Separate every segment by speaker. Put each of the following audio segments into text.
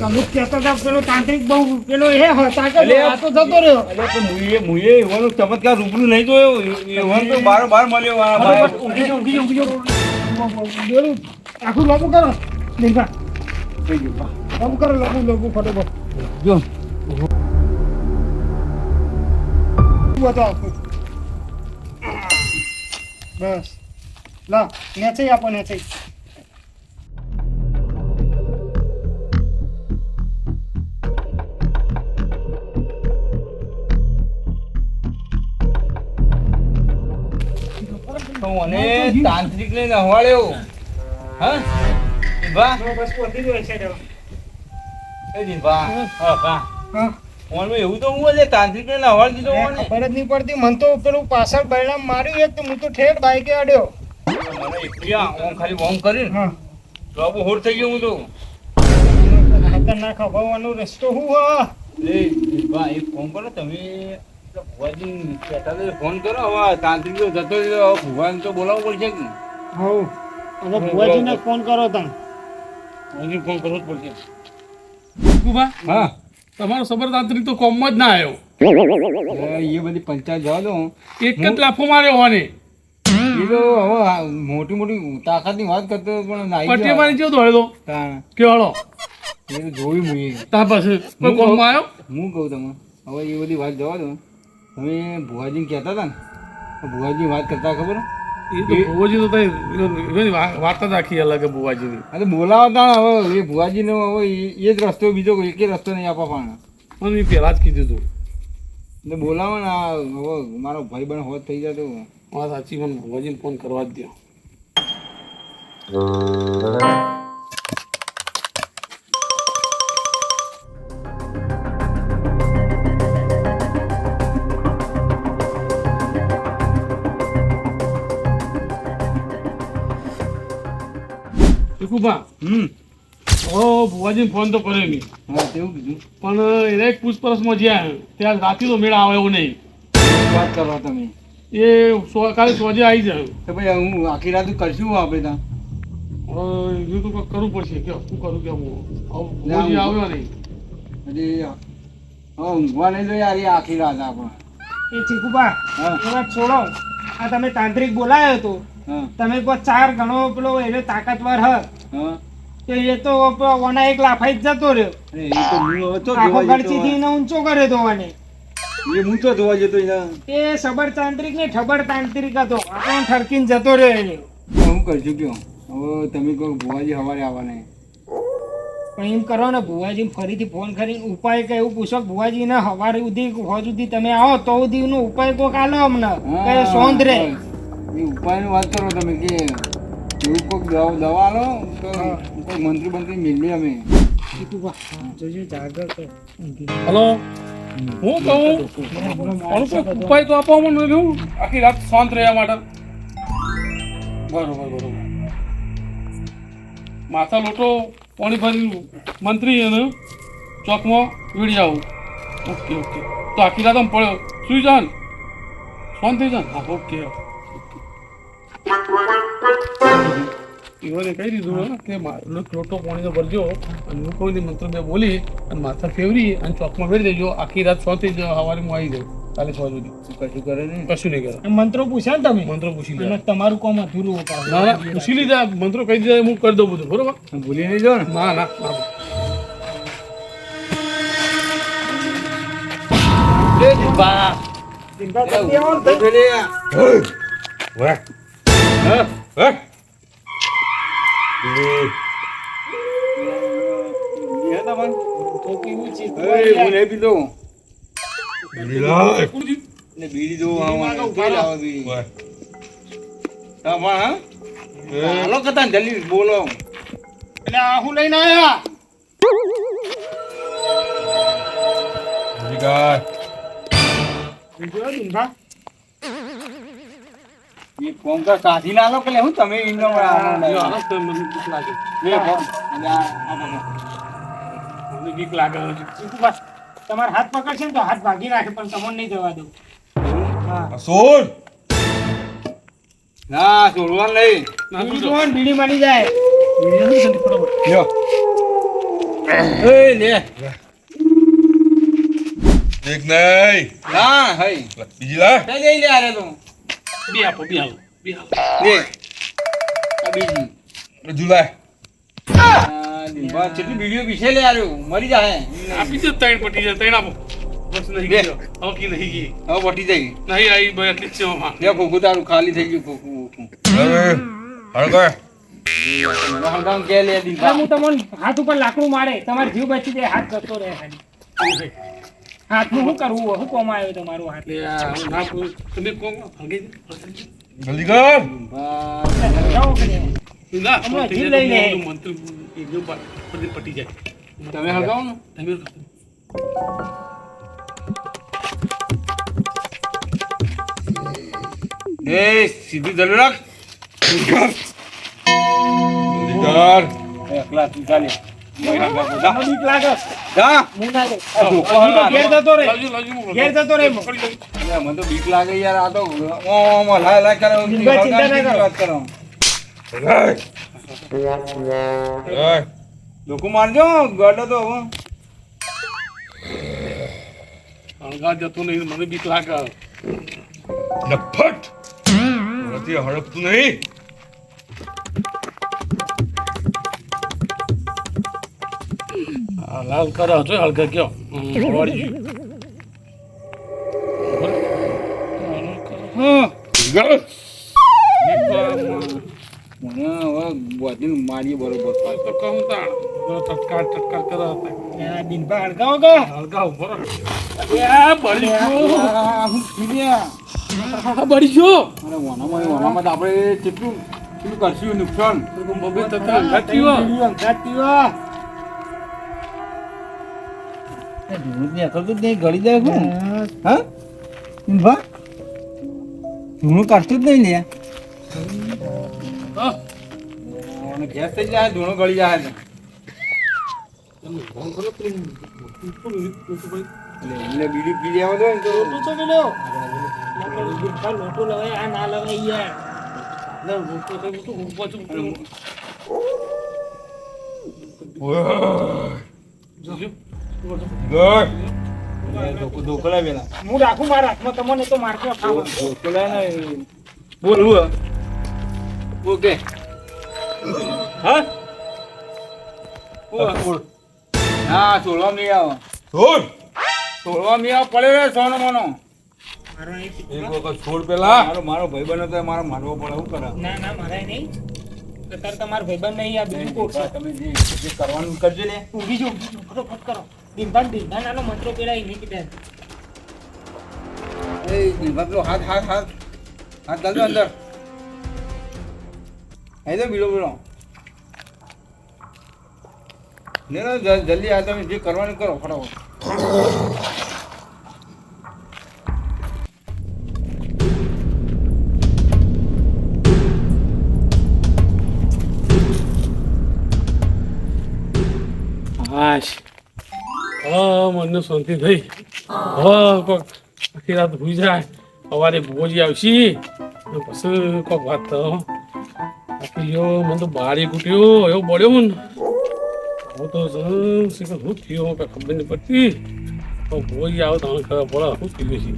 Speaker 1: તમે કહેતા હતા પેલો તાંત્રિક બહુ પેલો એ હતા કે આ તો જતો રહ્યો.
Speaker 2: તો મુએ એવાનો ચમત્કાર રૂબરૂ નહીં જોયો. એવાનો તો બાર મળ્યો.
Speaker 1: ઊંઘી જાઓ. આખું લોબુ કરો નિંગા લોબુ કરો લોબુ ફટોફટ
Speaker 2: જો
Speaker 1: બતાવો બસ લા નેચે આપો નેચે
Speaker 2: મને તાંત્રિક ને નહવાડ્યો. હા બા
Speaker 1: બસ પોતી દો છે દેવા
Speaker 2: એ જી બા હા
Speaker 1: હા
Speaker 2: ફોનમાં એવું તો હું એટલે તાંત્રિક ને નહવાડી દીધો મને.
Speaker 1: ખબર જ નહીં પડતી મને તો પેલું પાછળ બૈરામ માર્યું એક તો હું તો ઠેઠ બાઈકે અડ્યો.
Speaker 2: મને એકલિયા ઓમ ખાલી ઓમ કરીને
Speaker 1: હા
Speaker 2: બાબુ હોડ થઈ ગયો હું તો.
Speaker 1: ખતરનાક હવાનો રસ્તો હું હા
Speaker 2: એ બા એક ફોન કરો તમે ભુવાજી કહેતા હતા ફોન કરો. હવે તાંત્રિક તો જતો રહ્યો. હવે ભુવાને તો બોલાવવું પડશે કે
Speaker 1: હઉ હવે ભુવાજીને ફોન કરો તમે
Speaker 2: ભુવાજીને ફોન કરવો જ પડશે.
Speaker 3: કુબા
Speaker 2: હા
Speaker 3: તમારો સબરતાંત્રિક તો કોમમાં જ ના આવ્યો.
Speaker 2: એ બધી પંચાયત જવા દો.
Speaker 3: એક જ લાફો માર્યો હોને
Speaker 2: એ તો હવે મોટી મોટી તાકાતની વાત કરતો પણ નાઈ
Speaker 3: પટ્ટી મારી જેવો દોડ્યો
Speaker 2: તાણ
Speaker 3: કે હળો
Speaker 2: એ તો જોયું મુએ.
Speaker 3: તાર પાસે કોઈ કોમમાં આવ્યો.
Speaker 2: હું કહું તમે હવે એ બધી વાત જવા દો. તમે ભુવાજીને કહેતા હતા ને ભુવાજી વાત કરતા ખબર?
Speaker 3: એ તો ભુવાજી તો એની વાત જ આખી અલગ છે ભુવાજીની.
Speaker 2: હા તો બોલાવતા હવે એ ભુવાજીનો હવે એ જ રસ્તો બીજો એક રસ્તો નહીં આપવાનો.
Speaker 3: મને મેં પહેલાં જ કીધું હતું.
Speaker 2: એટલે બોલાવો ને હવે મારો ભાઈ બહેન હોત થઈ જતો.
Speaker 3: હા સાચી મને ભુવાજીને ફોન કરવા જ દો. કુબા ભુવાજીને ફોન તો કર્યો નહીં
Speaker 2: હા તેવું કીધું.
Speaker 3: પણ એને એક પૂછપરછમાં જ્યાં ત્યાં રાતે તો મેળા આવે એવું નહીં.
Speaker 2: વાત કરો તમે
Speaker 3: એ કાલે સોજે આવી જાય.
Speaker 2: તો ભાઈ હું આખી રાત કરશું આપણે ત્યાં.
Speaker 3: હવે તો કંઈક કરવું પડશે કે શું કરું કે હું ભુવાજી આવ્યો નહીં.
Speaker 2: હજી હવે ઊંઘવા નહીં જોઈએ યાર એ આખી રાત આપણે.
Speaker 1: એ ચીકુબા
Speaker 2: હા
Speaker 1: એ વાત છોડો આ તમે તાંત્રિક બોલાયો હતો
Speaker 2: હા
Speaker 1: તમે કોઈ ચાર ગણો પેલો એને તાકાતવાર હ
Speaker 2: હા
Speaker 1: તો એ તો ઓના એક લાફાઈ જ જતો રહ્યો.
Speaker 2: અરે એ તો હું હવે તો
Speaker 1: આખો
Speaker 2: જોવા
Speaker 1: ગળચીથી
Speaker 2: જતો.
Speaker 1: એને ઊંચો કર્યો તો ઓને.
Speaker 2: એ હું તો જોવા જતો એના.
Speaker 1: એ સબર તાંત્રિક ને ઠબર તાંત્રિક હતો આપણને ઠરકીને જતો રહ્યો એને.
Speaker 2: હું કરશું કયો હવે તમે કહો ભુવાજી સવારે આવવાના.
Speaker 1: પણ એમ કરો ને ભુવાજી ફરીથી ફોન કરીને ઉપાય કે એવું પૂછો કે ભુવાજી ને સવારે સુધી હોજ સુધી તમે આવો તો સુધી નો ઉપાય કોક આલો અમને કે સોંધ રે.
Speaker 2: એ ઉપાયની વાત કરો તમે કે એવું કોઈક દવા આલો તો કોઈ મંત્રી બંત્રી મિલી અમે.
Speaker 1: જોજો જાગર કર.
Speaker 3: હલો હું કહું ઉપાય તો આપવા મને હું આખી રાત શાંત રહ્યા માટે. બરોબર માથા લોટો પાણી ભરી મંત્રી અને ચોકમાં વીડી આવું. ઓકે તો આખી રાત આમ પડ્યો સુઈ જા ને શાંત થઈ જા. હા ઓકે ઈવોને કહી દીધું કે લોટો પાણીનો ભરજો અને હું કોઈ મંત્ર મેં બોલી અને માથા ફેવરી અને ચોકમાં વેરી દેજો. આખી રાત શાંત થઈ જાય. સવારે હું આવી જાઉં કાલે 6 સુધી.
Speaker 2: કશું કરે નહીં.
Speaker 3: કશું નહીં કરે.
Speaker 1: મંત્રો પૂછ્યા ને તમે
Speaker 3: મંત્રો પૂછી
Speaker 1: અને
Speaker 3: લીધા.
Speaker 1: તમારું કામ અધૂરું હોતા
Speaker 3: ના પૂછી લીધા. મંત્રો કહી દીધા હું કરી દઉં બધું બરોબર.
Speaker 2: ભૂલી નહીં જો ને.
Speaker 3: ના
Speaker 1: ચિંતા કરતી આવો ને તો પીવું છે.
Speaker 2: બીડી દો હાલો કતા જલ્દી બોલો.
Speaker 1: એટલે આ હું લઈને આયા જોયો દિનભા?
Speaker 2: એ ફોન કર કાઢી ના લો કે લે હું તમે ઇન્નો
Speaker 3: મને બીક લાગે.
Speaker 1: ચીકુબા, તમારા હાથ પકડશે ને તો હાથ ભાગી નાખે પણ તમને નહીં જવા દઉં. હા
Speaker 2: સોન ના છોડવા નહીં.
Speaker 1: બીડી જોવો ને બીડી મળી જાય.
Speaker 2: લ્યો એ લે
Speaker 4: એક નહીં
Speaker 2: હા હઈ
Speaker 4: બીજી લા
Speaker 2: કઈ લઈ લે આરે તું
Speaker 3: બે આપો બે આવો બે આવો
Speaker 2: લે આ બીજી
Speaker 4: જુલાઈ
Speaker 2: દિનભર કેટલી વિડીયો પીછે લે આર્યો મરી જાય
Speaker 3: આપી દે ત્રણ પટી જાય ત્રણ આપો બસ નહીં
Speaker 2: બે.
Speaker 3: ગયો હવે કી નહીં ગઈ
Speaker 2: હવે પટી જાય
Speaker 3: નહીં આવી ભાઈ એટલી જ છે માં
Speaker 2: લે ખોખું તારું ખાલી થઈ ગયું ખોખું
Speaker 4: હવે હળગાય
Speaker 2: હંગામ કે લે
Speaker 1: એટલે
Speaker 2: દિનભર
Speaker 1: હું તમને હાથ ઉપર લાકડું મારે તમારે જીવ બચી જાય હાથ જતો રહે ખાલી હાથનું શું કરવું હોય? શું કોમ આવ્યો તમારું હાથ
Speaker 3: એટલે આ હું ના કહું તમે કોણ હગે
Speaker 4: જલ્દી કર
Speaker 1: જાઓ કરે.
Speaker 3: ના
Speaker 1: હમણાં
Speaker 3: થઈ
Speaker 1: જીવ
Speaker 3: જાય
Speaker 1: લઈ
Speaker 3: તો
Speaker 1: લે.
Speaker 3: મંત્ર એકદમ પટી પટી જાય
Speaker 2: તમે હંગાવો ને
Speaker 3: તમે
Speaker 2: એ સીધી ધરું રાખ
Speaker 4: જલ્દી કર
Speaker 2: એકલા તું ચાલે
Speaker 1: મને બીક લાગે.
Speaker 2: જા
Speaker 1: હું ના જાઉં.
Speaker 2: આ ધોકો
Speaker 1: હું તો ઘેર જતો રહે.
Speaker 3: લાજુ લાજુ
Speaker 1: ઘેર જતો રહે.
Speaker 2: અરે મને તો બીક લાગે યાર આ તો ઓમ લાય લાય કરે
Speaker 1: દિનભર ચિંતા ના કરો.
Speaker 2: વાત કરો
Speaker 4: હળગાય
Speaker 2: લોકો મારજો ગડો તો હવે
Speaker 3: હળગા જતો નહીં મને બીક લાગે
Speaker 4: નફટ નથી હળગતું નહીં
Speaker 3: લાલ કરો છો હળગા કયો વાળી
Speaker 2: હા
Speaker 4: ગર
Speaker 2: મને હવે બોધીને મારીએ બરોબર
Speaker 3: તો કહું તાણ તટકાર તટકાર કરો
Speaker 1: આ દિનભર હળગાવો કે?
Speaker 3: હળગા ઉપર એ બળી ગયો
Speaker 2: હું ખીલ્યા
Speaker 3: બળી ગયો
Speaker 2: અરે વનામાં તો આપણે કેટલું કેટલું કરશું નુકસાન
Speaker 3: બબે તતા ઘાતી હો
Speaker 2: ગળી જાય હું હા ભા ધૂણું કાઢતું જ નહીં લે ગેસ થઈ જાય ધૂણો ગળી જાય
Speaker 3: તમે ફોન કરો તો
Speaker 2: એટલે બીડી પી લેવા દો ને તો
Speaker 1: લોટો તો મેલ્યો. દિનભર લોટો લવાય, આ ના લવાય યાર.
Speaker 4: ગર
Speaker 2: ધોકો લાય પેલા
Speaker 1: હું રાખું મારા હાથમાં, તમને તો મારતો ખાવ.
Speaker 2: ધોકો લાય ને બોલવું ઓકે હા બોલ હા છોડવા નહીં આવો
Speaker 4: છોડ
Speaker 2: છોડવા નહીં આવો પડે રે સોનો મોનો
Speaker 1: મારો નહીં.
Speaker 4: એક વખત છોડ પેલા
Speaker 2: મારો ભાઈ બનો તો મારો મારવો પડે શું કરે
Speaker 1: ના ના મારાય નહીં. અત્યારે તમારો ભાઈબંધ નહીં, આ બીજું કોક છે.
Speaker 2: તમે જે કરવાનું કરજો ને
Speaker 1: ઊભી જો, ફટોફટ કરો. દિનભર નાનો મંત્રો પેલા નહીં કીધા.
Speaker 2: એ પેલો હાથ હાથ હાથ હાથ ગાલજો અંદર આઈ દો બીડો બીડો લે લો જલ્દી આ તમે જે કરવાનું કરો ફટાફટ
Speaker 3: હાશ હા મને શાંતિ થઈ હા કોક આખી રાત ભૂઈ જાય સવારે ભોજી આવશે અને પછી કોક વાત તો આખી યો મને તો બારી કૂટ્યો એવો બળ્યો ને હું તો શું થયું કે ખબર નહીં પડતી તો ભોજી આવે તો ખબર પડે શું થયું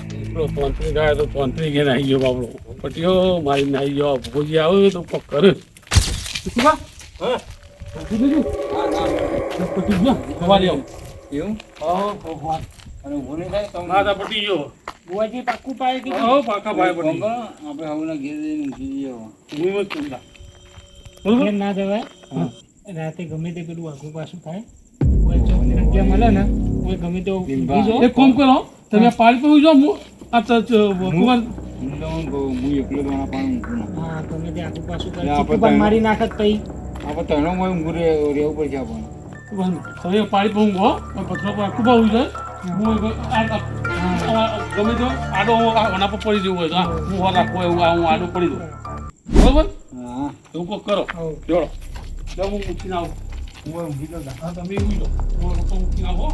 Speaker 3: છે પેલો પોંતરી ગાય તો પોંતરી ઘેર આવી ગયો બાપડો પટ્યો મારીને આવી ગયો ભોજી આવે તો કોક કરે
Speaker 2: હા
Speaker 3: પટી ગયો સવારે આવું
Speaker 2: એવું
Speaker 3: હા
Speaker 2: અને ઊભો નહીં થાય તો
Speaker 3: માથા પટી ગયો
Speaker 1: બુઆજી પાક્કું પાય કે
Speaker 3: હો પાકા ભાઈ
Speaker 2: ફોન
Speaker 3: પટી
Speaker 2: કરો આપણે હવના ઘેર જઈને ઊંઘી જઈએ હવે.
Speaker 3: હું જ ચૂંદા
Speaker 1: ઘેર ના જવાય. રાતે ગમે તે પેલું આગું પાછું થાય. કોઈ જો જગ્યા મળે ને કોઈ ગમે તે ઊંઘી જો.
Speaker 3: એક કામ કરો તમે પાડી તો જો હું આ કુમાર
Speaker 2: હું તો હું એકલો દોણા પાણી ઊંઘું ના.
Speaker 1: હા ગમે તે આગું પાછું
Speaker 2: એટલે
Speaker 1: કરે.
Speaker 2: આપણે
Speaker 1: ચીકુ પણ મારી નાખત પછી.
Speaker 2: આપણે તણોમાં ઊંઘું રહેવું પડશે આપણને
Speaker 3: તમે પાડી તો ઊંઘો પથરો પર આખું બહુ જાય હું ગમે તો આડો આના પર પડી જવું હોય તો હા, હું હો રાખો એવું હું આડો પડી દઉં બરોબર
Speaker 2: હા
Speaker 3: એવું કોક કરો
Speaker 1: હવ.
Speaker 3: જોડો જાઓ હું મૂકીને આવું
Speaker 2: હું ઊંઘી તો
Speaker 3: હા તમે એવું લો હું લોકો મૂકીને આવો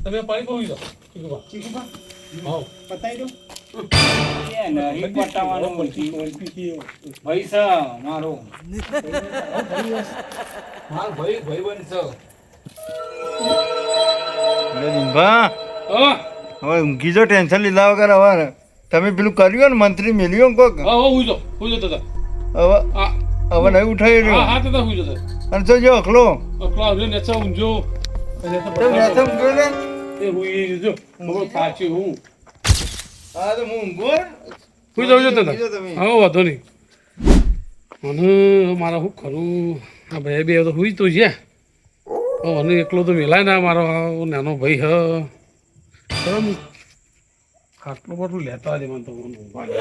Speaker 3: તમે પાડી પહોંચી જાઓ
Speaker 1: ચીકુ પણ
Speaker 3: હા
Speaker 1: પતાઈ દો.
Speaker 2: એ નહીં પટાવાનો ભાઈ છે મારો મારો ભાઈ બનશે
Speaker 5: દિનભા
Speaker 3: હા
Speaker 5: હવે ઊંઘી જો ટેન્શન લીધા વગર હવે તમે પેલું કર્યું ને મંત્રી મેલ્યો ને કોક
Speaker 3: હું જો દાદા
Speaker 5: હવે
Speaker 3: હા
Speaker 5: હવે નહીં ઉઠાઈ રહ્યો
Speaker 3: હા દાદા હું જો
Speaker 5: અને તો જો અખલો
Speaker 3: અકલા હવે નેચા ઊંજો
Speaker 5: તો મેથમ ગયો ને
Speaker 3: એ હું જો બહુ સાચી હું
Speaker 5: હા તો હું ઊંઘો
Speaker 3: હું જાઉં દાદા
Speaker 5: ઊંઘી જાઓ તમે.
Speaker 3: હા વાંધો નહીં અને મારા શું ખરું આ ભાઈ બે તો હુઈ તો છે અને એકલો તો મેલાય ના મારો આ નાનો ભાઈ હ બરાબર ખાટલું બાટલું લેતા આજે મને તો ઊંઘવા દે.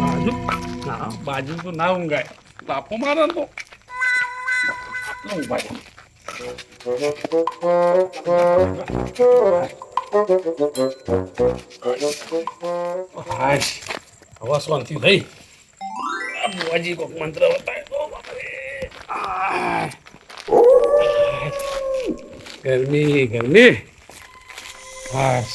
Speaker 3: બાજુ ના બાજુ તો ના ઊંઘાય લાફો મારે ને તો આટલો ઊંઘાય હાશ હવા શાંતિ થઈ આ બુઆજી કોક મંત્ર બતાય તો બાપરે આહ. ગરમી હાશ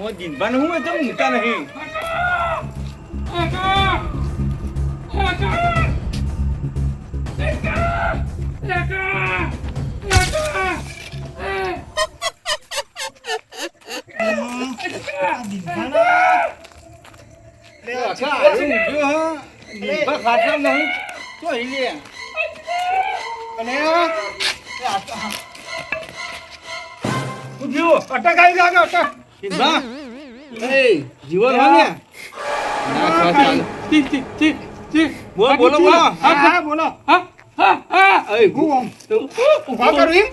Speaker 2: હું દિનભાન હું તો ઊંઘતા નહીં
Speaker 1: અટકાઈ જાજો અટક
Speaker 2: જીવન હોય ને બોલો બોલો બોલો
Speaker 1: હા બોલો હું ઉભા કરું એમ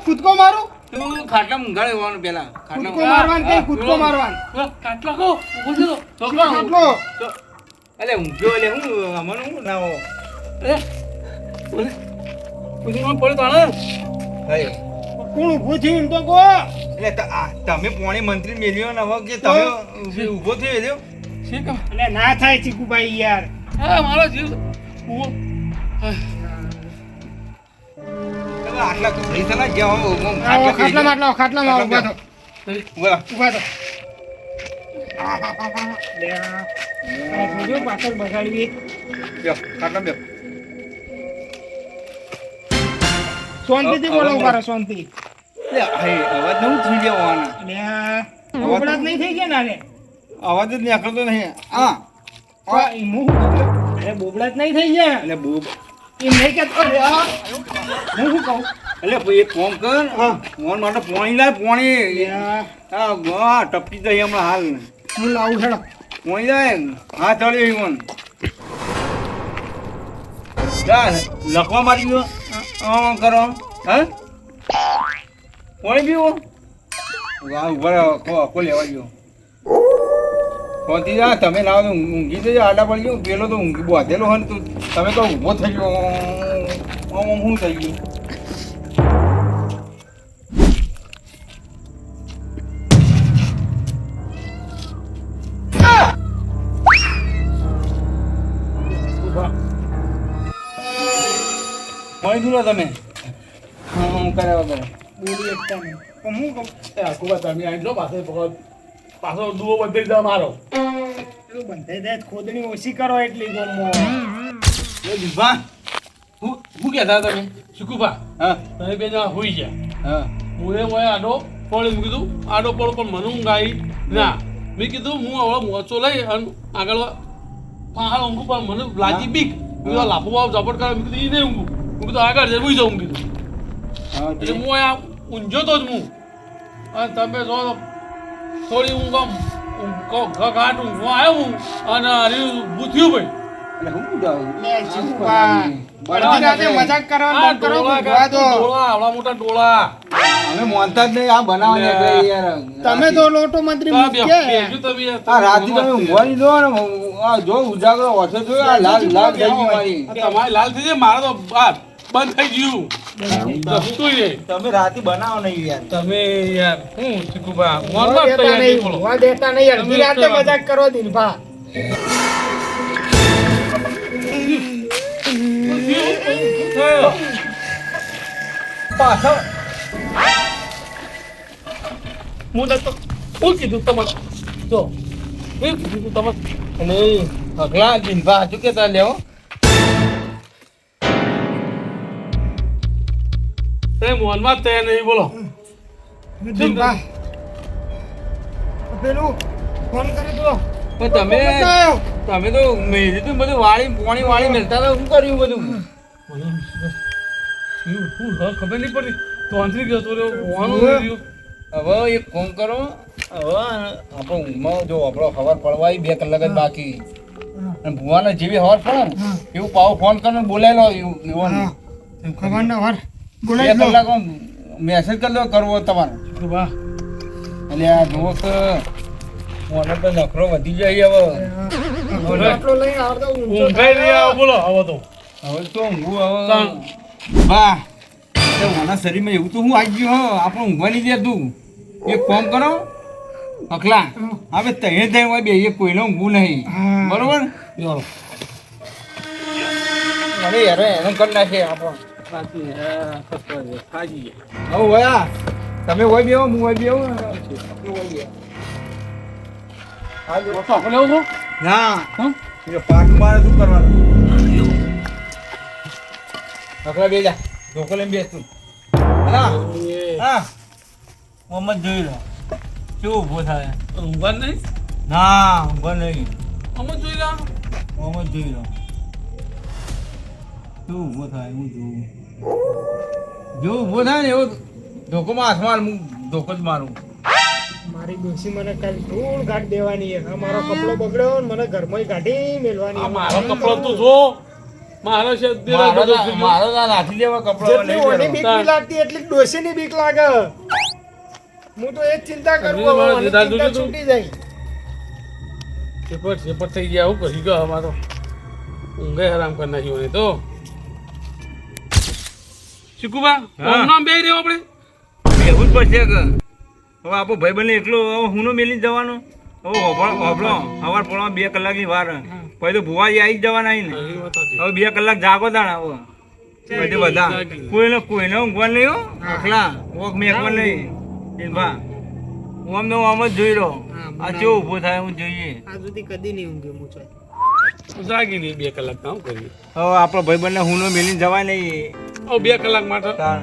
Speaker 1: કૂદકો મારું
Speaker 2: તું ખાટલા ઊંઘાડે હોવાનું પેલા
Speaker 1: કૂદકો મારવાન કે કૂદકો મારવાન ખાટલો
Speaker 2: અલે ઊંઘ્યો એટલે હું અમને હું ના હો
Speaker 1: કોણ ઊભું થયું એમ તો કહો
Speaker 2: એટલે તમે પોણી મંત્રી મેલ્યો ને હવે કે તમે ઊભો થયો એટલે
Speaker 1: એટલે ના થાય ચીકુભાઈ યાર
Speaker 2: આટલા પૈસા ના ગયા
Speaker 1: આવો ખાટલામાં ખાટલામાં ઉભા થો ઉભા થો લે આ જોજો પાછળ બગાડવી
Speaker 2: ખાટલા બે
Speaker 1: શાંતિથી બોલો ઉભા રહો શાંતિ
Speaker 2: અવાજ નવું થઈ જવાના
Speaker 1: એટલે બોબડા જ નહીં થઈ ગયા ને અરે
Speaker 2: અવાજ જ નીકળતો નહીં હા
Speaker 1: અરે બોબડા જ નહીં થઈ ગયા
Speaker 2: એટલે બહુ
Speaker 1: એમ નહીં કે અરે હું શું કહું
Speaker 2: એટલે એક કોમ કર ફોન માટે પોણી લાય પોણી હા ટપકી જાય હમણાં હાલ
Speaker 1: હું લાવું હેડો
Speaker 2: પોણી લાય હા ચાલ્યો ફોન લખવા મારી ગયો કરો હા પોણી પીવો ઉભા કો લેવા ગયો ફોનથી જા તમે લાવો તો ઊંઘી જજો આડા પડી ગયો પેલો તો ઊંઘી બાંધેલો હોય ને તો તમે તો ઊભો થઈ ગયો શું થઈ ગયું મોઈ દૂરો તમે હું કર્યા વગર
Speaker 1: બોલી એકતા નહીં પણ હું કહું
Speaker 3: પાછો દુઓ બદલી દે મારો
Speaker 1: પેલું બંધાઈ જાય ખોદણી ઓછી કરો એટલી ગમો
Speaker 2: દીપા
Speaker 3: હું કહેતા તમે સુકુભા
Speaker 2: હા
Speaker 3: તમે બે જણા હોઈ ગયા
Speaker 2: હા
Speaker 3: હું એ હોય આડો પડ્યું મેં કીધું આડો પડો પણ મને ઊંઘ આવી ના મેં કીધું હું હવે મોચો લઈ અને આગળ પહાડ ઊંઘું પણ મને લાગી બીક મેં કીધું લાફો બાપ ઝપટ કરે મેં કીધું એ નહીં ઊંઘું મેં કીધું આગળ જઈ જાઉં કીધું એટલે હું આ ઊંઝો તો જ હું અને તમે જો થોડી ઊંઘ આમ ઘાટ ઊંઘવા આવ્યો હું અને ઊભું થયું ભાઈ
Speaker 2: એટલે હું જાઉં
Speaker 1: લે જીવવા. અડધી રાતે મજાક કરવાનું બંધ કરો, ઊંઘવા દો.
Speaker 3: ડોળા આવડા મોટા ડોળા
Speaker 2: અમે માનતા જ નહીં આ બનાવવાની એટલે યાર
Speaker 1: તમે તો લોટો મંત્રી
Speaker 3: બેસજો
Speaker 1: મૂકે
Speaker 3: તમે યાર.
Speaker 2: આ રાતે તમે ઊંઘવાની દો ને આ જો ઉજાગરો ઓછો થયો આ લાલ લાલ થઈ ગઈ મારી
Speaker 3: તમારી લાલ થઈ જાય મારે તો આ બંધ થઈ ગયું દસતું ય.
Speaker 2: તમે રાતે બનાવો નહીં યાર
Speaker 3: તમે યાર હું ચીકુભા
Speaker 1: ઊંઘવા
Speaker 3: મોનમાં
Speaker 1: દેતા
Speaker 3: તૈયાર
Speaker 1: નહીં,
Speaker 3: નહીં બોલો
Speaker 1: ઊંઘવા દેતા નહીં. અડધી રાતે મજાક કરો દિલભા.
Speaker 2: પાછળ
Speaker 3: હું તો હું કીધું તમારે જો મેં કીધું તમારે
Speaker 2: અને અગલા દિનભા હજુ કે તાર લેવો
Speaker 3: તે મોનમાં તૈયાર નહીં બોલો
Speaker 1: દિલભા. પેલું ફોન કરી દો.
Speaker 2: પણ તમે તો મેરી તો બધું વાળી પોણી વાળી મેલતા હતા શું કર્યું બધું
Speaker 3: ખબર નહીં પડી તો અંતરી ગયો તો હોવાનું રહ્યું
Speaker 2: હવે એક ફોન કરો હવે આપણો ઊંઘમાં જો આપણો ખબર પડવા 2 કલાક જ બાકી અને ભુવાને જેવી ખબર પડે ને એવું પાવ ફોન કરીને બોલાયેલો એવું
Speaker 1: ખબર ના વાર
Speaker 2: 2
Speaker 1: બોલાવી લો.
Speaker 2: કલાક મેસેજ કરી દો કરવો તમારે
Speaker 3: વાહ
Speaker 2: એટલે આ જુઓ કે મને તો નખરો વધી જાય હવે
Speaker 1: આટલો લઈને આવતો ઊંચો
Speaker 3: ઊંઘાઈ નહીં આવે બોલો હવે તો
Speaker 2: હવે તો ઊંઘું હવે વાહ એ મારા શરીરમાં એવું તો હું આવી ગયું હો આપણે ઊંઘવા નહીં દેતું એક કામ કરો અખલા હવે તઈએ તઈ હોય બે એક કોઈને ઊંઘવું નહીં
Speaker 1: હા.
Speaker 2: બરોબર
Speaker 3: ચાલો
Speaker 2: અરે યાર એનું કરી નાખીએ આપણે
Speaker 3: ખાજી
Speaker 2: હવે વયા તમે હોય બેહો હું હોય બેહો
Speaker 3: આપણે લેવું છો
Speaker 2: ના એ પાક મારે શું કરવાનું અખલા બે જા ધોકો લઈને બેસ તું હા હા મોહમ્મદ જોઈ લો શું ઊભો થાય
Speaker 3: ઊંઘવા નહીં
Speaker 2: ના ઊભો નહીં
Speaker 3: અમે જોઈ રહ્યા
Speaker 2: મોહમ્મદ જોઈ લો શું ઊભો થાય હું જોઉં જો ઊભો થાય ને એવો ધોકોમાં હાથમાં હું ધોકો જ મારું
Speaker 1: મારી ડોસી મને કાલ ધૂળ ઘાટ દેવાની છે. આ મારો કપડો બગડ્યો ને મને ઘરમાં કાઢી મેલવાની
Speaker 3: આ મારો કપડો તું જો મારો છે
Speaker 2: મારો તો નાખી દેવા કપડો
Speaker 1: જેટલી ઓની બીક નહીં લાગતી એટલી ડોસીની બીક લાગે. હું તો એ જ ચિંતા કરું
Speaker 3: હજી મારા
Speaker 1: હવે
Speaker 3: દીદાર
Speaker 1: ચિંતા
Speaker 3: જોજો તું.
Speaker 1: છૂટી જાય.
Speaker 3: ચેપટ થઈ ગયા હું કરી ગયો અમારો ઊંઘે હરામ કરી નાખ્યો ને તો શીખુબા
Speaker 2: હા.
Speaker 3: નામ બે રહ્યો આપણે
Speaker 2: એવું જ પડશે કે હવે આપણો ભાઈ બને એકલો હવે હું મેલી જવાનો હવે હોભળો સવાર પડવા 2 કલાકની વાર પછી તો ભુવાજી આવી જ જવાના અહીં ને
Speaker 3: એ વાત સાચી.
Speaker 2: હવે 2 કલાક જાગો તાણ હવે પછી બધા કોઈને ઊંઘવા નહીં હો આખલા ઓખ મેકવા નહીં દિલભા હું આમ જ જોઈ રહ્યો આ કેવો ઊભો થાય હું જોઈએ
Speaker 1: આ સુધી કદી નહીં ઊંઘ્યો હું તો.
Speaker 3: જાગી નહીં 2 કલાક કામ કરીએ
Speaker 2: હવે આપણો ભાઈ બંને હું મેલી જવાય નહીં
Speaker 3: હવે 2 કલાક માટે
Speaker 2: તાણ